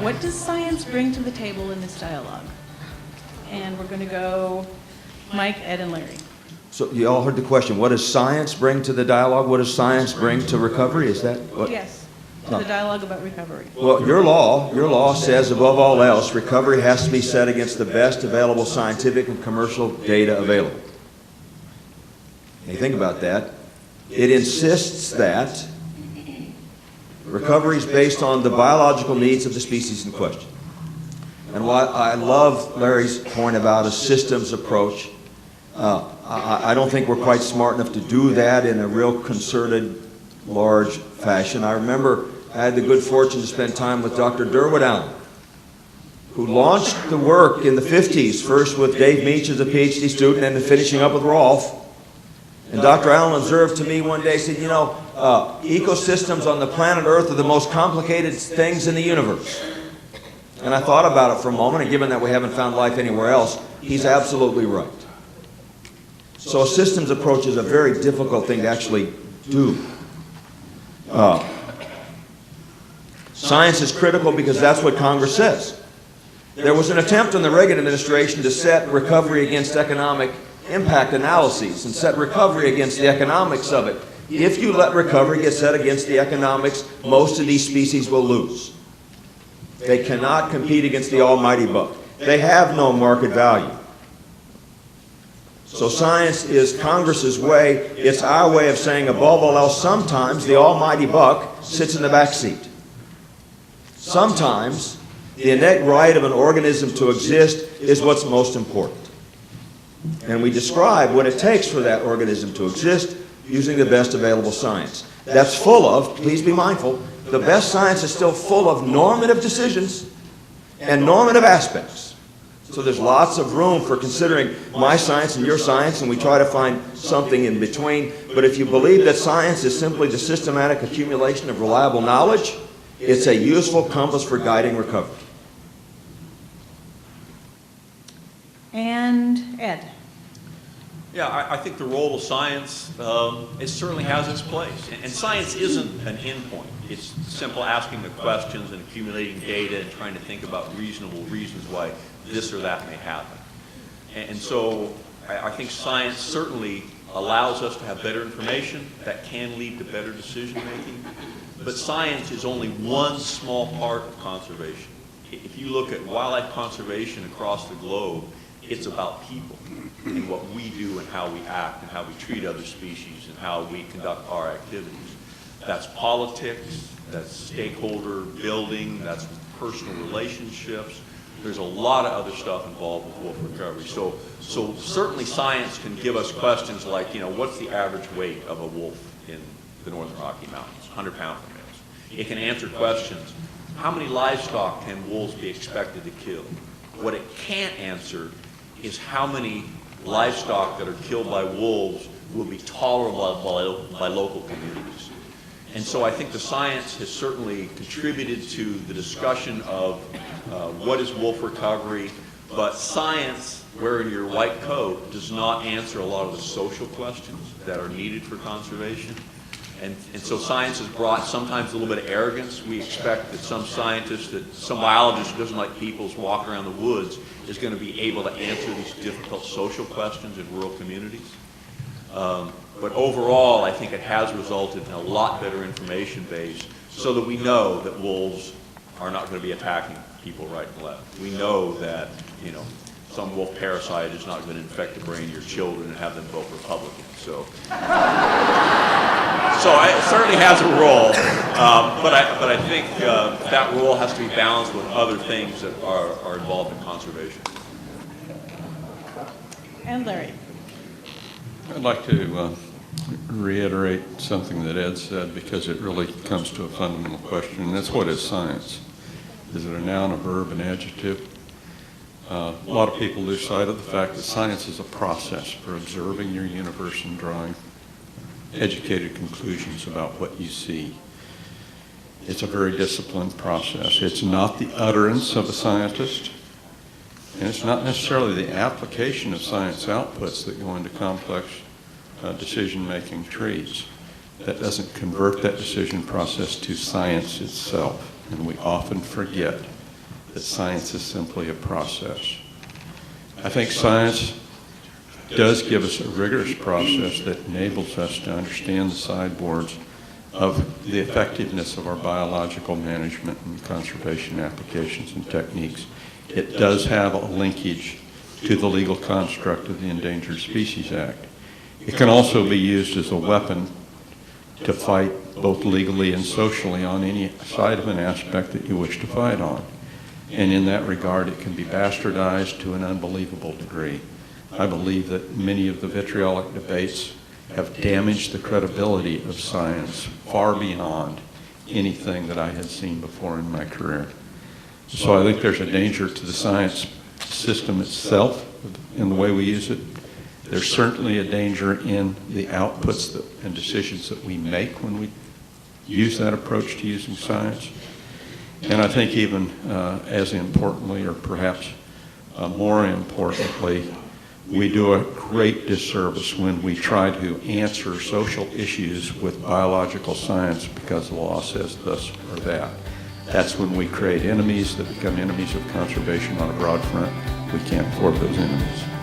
What does science bring to the table in this dialogue? And we're going to go Mike, Ed, and Larry. So you all heard the question. What does science bring to the dialogue? What does science bring to recovery? Is that what? Yes, to the dialogue about recovery. Well, your law says above all else, recovery has to be set against the best available scientific and commercial data available. When you think about that, it insists that recovery is based on the biological needs of the species in question. And while I love Larry's point about a systems approach, I don't think we're quite smart enough to do that in a real concerted, large fashion. I remember I had the good fortune to spend time with Dr. Derwood Allen, who launched the work in the 50s, first with Dave Meach as a PhD student and then finishing up with Rolf. And Dr. Allen observed to me one day, said, you know, ecosystems on the planet Earth are the most complicated things in the universe. And I thought about it for a moment, and given that we haven't found life anywhere else, he's absolutely right. So a systems approach is a very difficult thing to actually do. Science is critical because that's what Congress says. There was an attempt in the Reagan administration to set recovery against economic impact analyses and set recovery against the economics of it. If you let recovery get set against the economics, most of these species will lose. They cannot compete against the almighty buck. They have no market value. So science is Congress's way. It's our way of saying, above all else, sometimes the almighty buck sits in the back seat. Sometimes the innate right of an organism to exist is what's most important. And we describe what it takes for that organism to exist using the best available science. That's full of, please be mindful, the best science is still full of normative decisions and normative aspects. So there's lots of room for considering my science and your science, and we try to find something in between. But if you believe that science is simply the systematic accumulation of reliable knowledge, it's a useful compass for guiding recovery. And Ed. Yeah, I think the role of science, it certainly has its place. And science isn't an endpoint. It's simple asking the questions and accumulating data and trying to think about reasonable reasons why this or that may happen. And so I think science certainly allows us to have better information that can lead to better decision making. But science is only one small part of conservation. If you look at wildlife conservation across the globe, it's about people and what we do and how we act and how we treat other species and how we conduct our activities. That's politics, that's stakeholder building, that's personal relationships. There's a lot of other stuff involved with wolf recovery. So certainly science can give us questions like, you know, what's the average weight of a wolf in the Northern Rocky Mountains, 100-pound per males. It can answer questions. How many livestock can wolves be expected to kill? What it can't answer is how many livestock that are killed by wolves will be tolerable by local communities. And so I think the science has certainly contributed to the discussion of what is wolf recovery, but science, wearing your white coat, does not answer a lot of the social questions that are needed for conservation. And so science has brought sometimes a little bit of arrogance. We expect that some scientist, that some biologist who doesn't like people's walk around the woods is going to be able to answer these difficult social questions in rural communities. But overall, I think it has resulted in a lot better information base so that we know that wolves are not going to be attacking people right and left. We know that, you know, some wolf parasite is not going to infect the brain of your children and have them vote Republican. So it certainly has a role, but I think that role has to be balanced with other things that are involved in conservation. And Larry. I'd like to reiterate something that Ed said, because it really comes to a fundamental question, and that's what is science? Is it a noun, a verb, an adjective? A lot of people lose sight of the fact that science is a process for observing your universe and drawing educated conclusions about what you see. It's a very disciplined process. It's not the utterance of a scientist, and it's not necessarily the application of science outputs that go into complex decision-making trees. That doesn't convert that decision process to science itself, and we often forget that science is simply a process. I think science does give us a rigorous process that enables us to understand the sideboards of the effectiveness of our biological management and conservation applications and techniques. It does have a linkage to the legal construct of the Endangered Species Act. It can also be used as a weapon to fight both legally and socially on any side of an aspect that you wish to fight on. And in that regard, it can be bastardized to an unbelievable degree. I believe that many of the vitriolic debates have damaged the credibility of science far beyond anything that I had seen before in my career. So I think there's a danger to the science system itself in the way we use it. There's certainly a danger in the outputs and decisions that we make when we use that approach to using science. And I think even as importantly, or perhaps more importantly, we do a great disservice when we try to answer social issues with biological science because the law says this or that. That's when we create enemies that become enemies of conservation on a broad front. We can't afford those enemies.